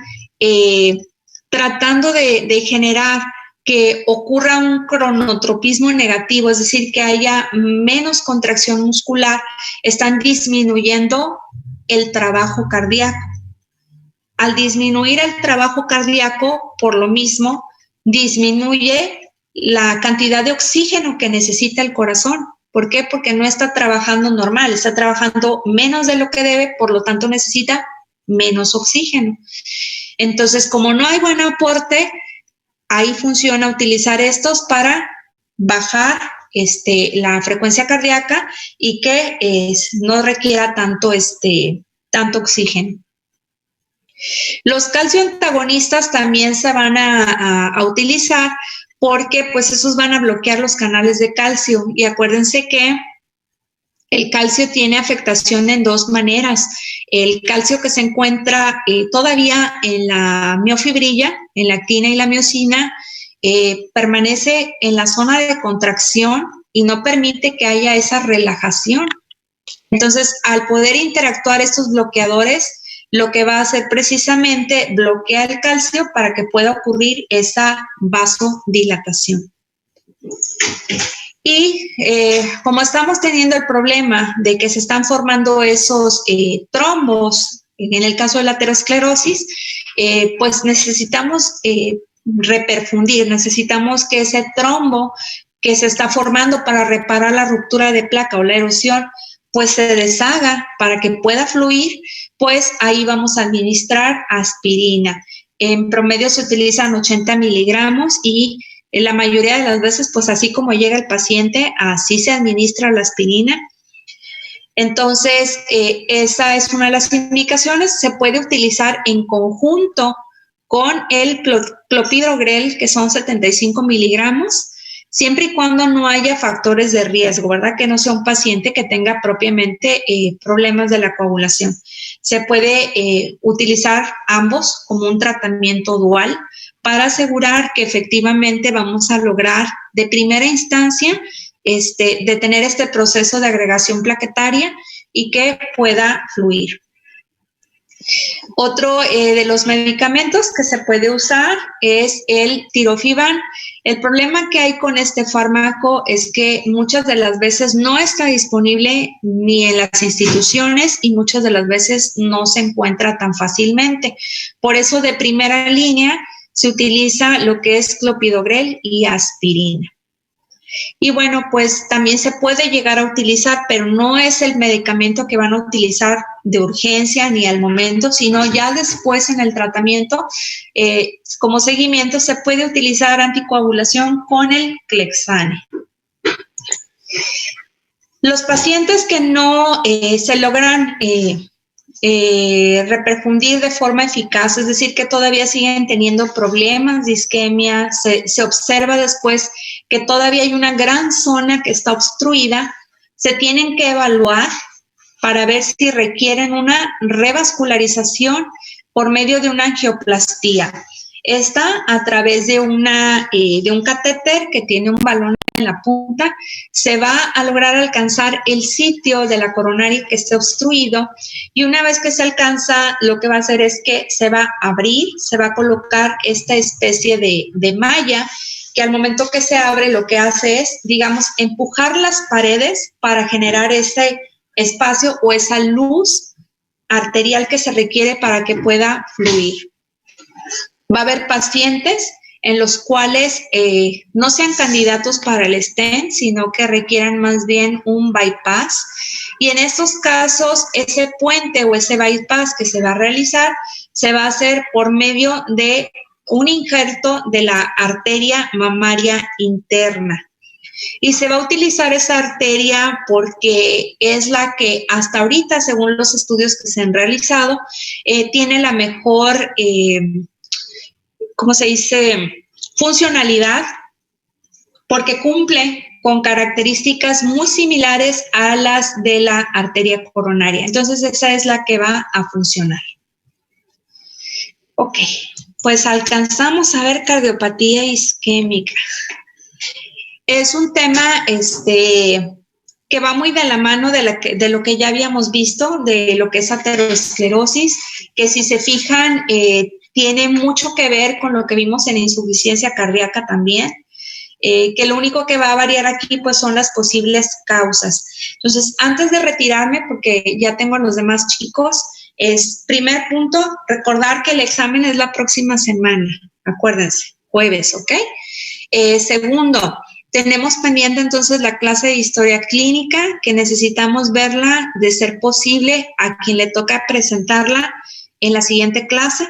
tratando de generar que ocurra un cronotropismo negativo, es decir, que haya menos contracción muscular, están disminuyendo el trabajo cardíaco. Al disminuir el trabajo cardíaco, por lo mismo, disminuye la cantidad de oxígeno que necesita el corazón. ¿Por qué? Porque no está trabajando normal, está trabajando menos de lo que debe, por lo tanto necesita menos oxígeno. Entonces, como no hay buen aporte, ahí funciona utilizar estos para bajar la frecuencia cardíaca y que no requiera tanto oxígeno. Los calcio antagonistas también se van a utilizar porque pues esos van a bloquear los canales de calcio y acuérdense que el calcio tiene afectación en dos maneras. El calcio que se encuentra todavía en la miofibrilla, en la actina y la miosina, permanece en la zona de contracción y no permite que haya esa relajación. Entonces, al poder interactuar estos bloqueadores, lo que va a hacer precisamente bloquear el calcio para que pueda ocurrir esa vasodilatación. Y como estamos teniendo el problema de que se están formando esos trombos, en el caso de la aterosclerosis, pues necesitamos reperfundir, necesitamos que ese trombo que se está formando para reparar la ruptura de placa o la erosión, pues se deshaga para que pueda fluir, pues ahí vamos a administrar aspirina. En promedio se utilizan 80 miligramos y la mayoría de las veces, pues así como llega el paciente, así se administra la aspirina. Entonces, esa es una de las indicaciones. Se puede utilizar en conjunto con el clopidogrel, que son 75 miligramos, siempre y cuando no haya factores de riesgo, ¿verdad? Que no sea un paciente que tenga propiamente problemas de la coagulación. Se puede utilizar ambos como un tratamiento dual para asegurar que efectivamente vamos a lograr de primera instancia detener este proceso de agregación plaquetaria y que pueda fluir. Otro de los medicamentos que se puede usar es el tirofiban. El problema que hay con este fármaco es que muchas de las veces no está disponible ni en las instituciones y muchas de las veces no se encuentra tan fácilmente. Por eso de primera línea se utiliza lo que es clopidogrel y aspirina. Y bueno, pues también se puede llegar a utilizar, pero no es el medicamento que van a utilizar de urgencia ni al momento, sino ya después en el tratamiento, como seguimiento, se puede utilizar anticoagulación con el Clexane. Los pacientes que no se logran reperfundir de forma eficaz, es decir, que todavía siguen teniendo problemas de isquemia, se observa después que todavía hay una gran zona que está obstruida, se tienen que evaluar para ver si requieren una revascularización por medio de una angioplastía. Esta, a través de un catéter que tiene un balón en la punta, se va a lograr alcanzar el sitio de la coronaria que esté obstruido, y una vez que se alcanza, lo que va a hacer es que se va a abrir, se va a colocar esta especie de malla que al momento que se abre lo que hace es, digamos, empujar las paredes para generar ese espacio o esa luz arterial que se requiere para que pueda fluir. Va a haber pacientes en los cuales no sean candidatos para el stent, sino que requieran más bien un bypass. Y en estos casos, ese puente o ese bypass que se va a realizar, se va a hacer por medio de un injerto de la arteria mamaria interna. Y se va a utilizar esa arteria porque es la que hasta ahorita, según los estudios que se han realizado, tiene la mejor funcionalidad, porque cumple con características muy similares a las de la arteria coronaria. Entonces, esa es la que va a funcionar. Ok, pues alcanzamos a ver cardiopatía isquémica. Es un tema que va muy de la mano de lo que ya habíamos visto, de lo que es aterosclerosis, que si se fijan, tiene mucho que ver con lo que vimos en insuficiencia cardíaca también, que lo único que va a variar aquí pues son las posibles causas. Entonces, antes de retirarme, porque ya tengo a los demás chicos, primer punto, recordar que el examen es la próxima semana, acuérdense, jueves, ¿ok? Segundo, tenemos pendiente entonces la clase de historia clínica, que necesitamos verla, de ser posible, a quien le toca presentarla en la siguiente clase.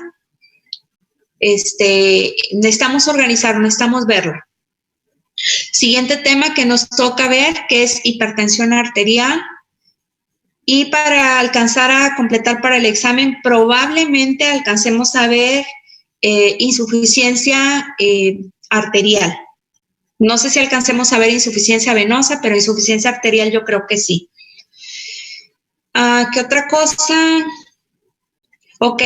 Necesitamos organizar, necesitamos verla. Siguiente tema que nos toca ver, que es hipertensión arterial. Y para alcanzar a completar para el examen, probablemente alcancemos a ver insuficiencia arterial. No sé si alcancemos a ver insuficiencia venosa, pero insuficiencia arterial yo creo que sí. ¿Qué otra cosa? Ok,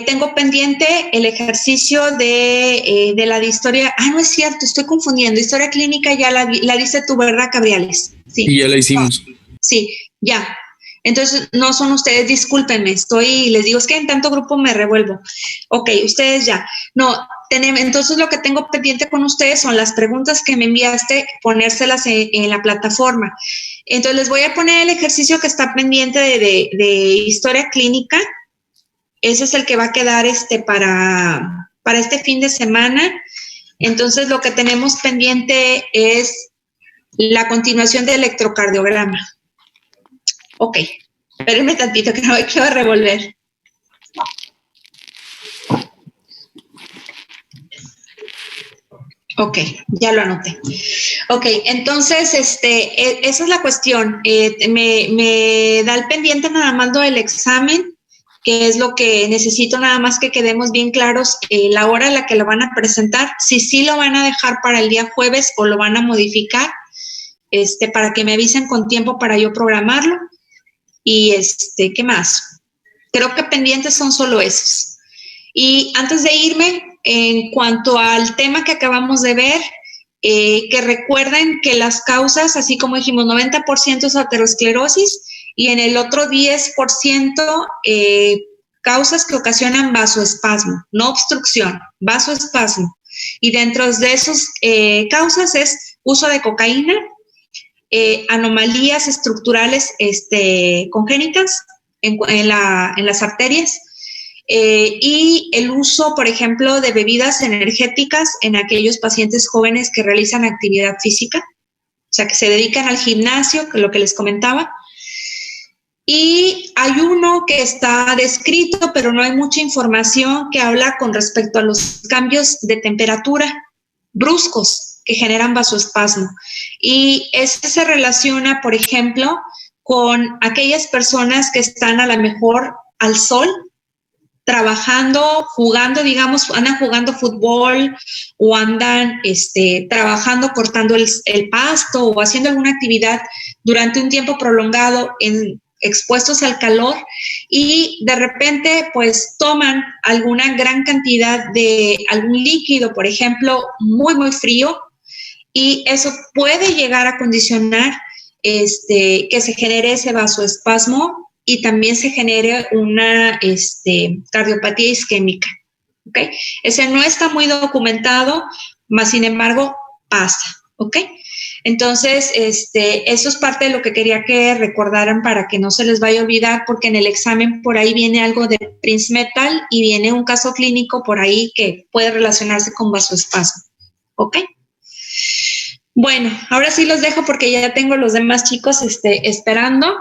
tengo pendiente el ejercicio de la de historia. No es cierto, estoy confundiendo. Historia clínica ya la dice tú, ¿verdad, Cabriales? Sí. Y ya la hicimos. Sí, ya. Entonces, no son ustedes, discúlpenme, les digo, es que en tanto grupo me revuelvo. Ok, ustedes ya. No, entonces lo que tengo pendiente con ustedes son las preguntas que me enviaste, ponérselas en la plataforma. Entonces, les voy a poner el ejercicio que está pendiente de historia clínica. Ese es el que va a quedar para este fin de semana. Entonces, lo que tenemos pendiente es la continuación del electrocardiograma. Ok, espérenme tantito que no me quiero revolver. Ok, ya lo anoté. Ok, entonces, esa es la cuestión. Me da el pendiente nada más lo del examen, que es lo que necesito nada más que quedemos bien claros la hora en la que lo van a presentar, si sí lo van a dejar para el día jueves o lo van a modificar, para que me avisen con tiempo para yo programarlo. Y ¿qué más? Creo que pendientes son solo esos. Y antes de irme, en cuanto al tema que acabamos de ver, que recuerden que las causas, así como dijimos, 90% es aterosclerosis y en el otro 10% causas que ocasionan vasoespasmo, no obstrucción, vasoespasmo. Y dentro de esas causas es uso de cocaína, anomalías estructurales congénitas en las arterias, y el uso, por ejemplo, de bebidas energéticas en aquellos pacientes jóvenes que realizan actividad física, o sea, que se dedican al gimnasio, que es lo que les comentaba. Y hay uno que está descrito, pero no hay mucha información, que habla con respecto a los cambios de temperatura bruscos que generan vasoespasmo. Y este se relaciona, por ejemplo, con aquellas personas que están a lo mejor al sol, trabajando, jugando, digamos, andan jugando fútbol o andan trabajando, cortando el pasto o haciendo alguna actividad durante un tiempo prolongado expuestos al calor y de repente pues toman alguna gran cantidad de algún líquido, por ejemplo, muy, muy frío, y eso puede llegar a condicionar que se genere ese vasoespasmo y también se genere una cardiopatía isquémica. ¿Okay? Ese no está muy documentado, más sin embargo pasa. ¿Ok? Entonces, eso es parte de lo que quería que recordaran para que no se les vaya a olvidar, porque en el examen por ahí viene algo de Prince Metal y viene un caso clínico por ahí que puede relacionarse con vasoespasmo. ¿Ok? Bueno, ahora sí los dejo porque ya tengo los demás chicos esperando.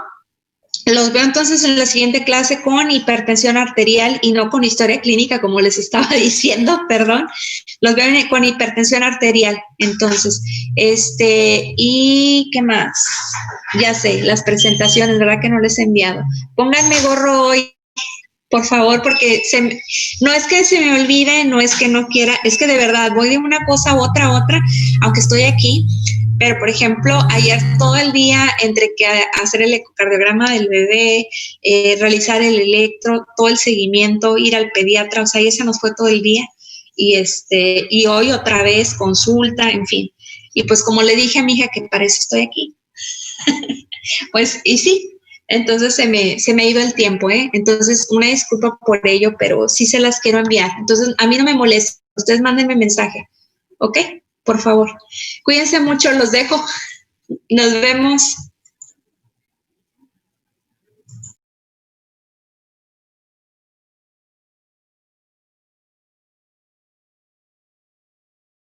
Los veo entonces en la siguiente clase con hipertensión arterial y no con historia clínica, como les estaba diciendo, perdón. Los veo con hipertensión arterial. Entonces, ¿y qué más? Ya sé, las presentaciones, ¿verdad que no les he enviado? Pónganme gorro hoy, por favor, porque no es que se me olvide, no es que no quiera, es que de verdad voy de una cosa a otra, aunque estoy aquí. Pero, por ejemplo, ayer todo el día, entre que hacer el ecocardiograma del bebé, realizar el electro, todo el seguimiento, ir al pediatra, o sea, ahí se nos fue todo el día. Y hoy otra vez consulta, en fin. Y pues como le dije a mi hija que para eso estoy aquí. Pues, y sí, entonces se me ha ido el tiempo, ¿eh? Entonces, una disculpa por ello, pero sí se las quiero enviar. Entonces, a mí no me molesta, ustedes mándenme mensaje, ¿ok? Por favor. Cuídense mucho, los dejo. Nos vemos.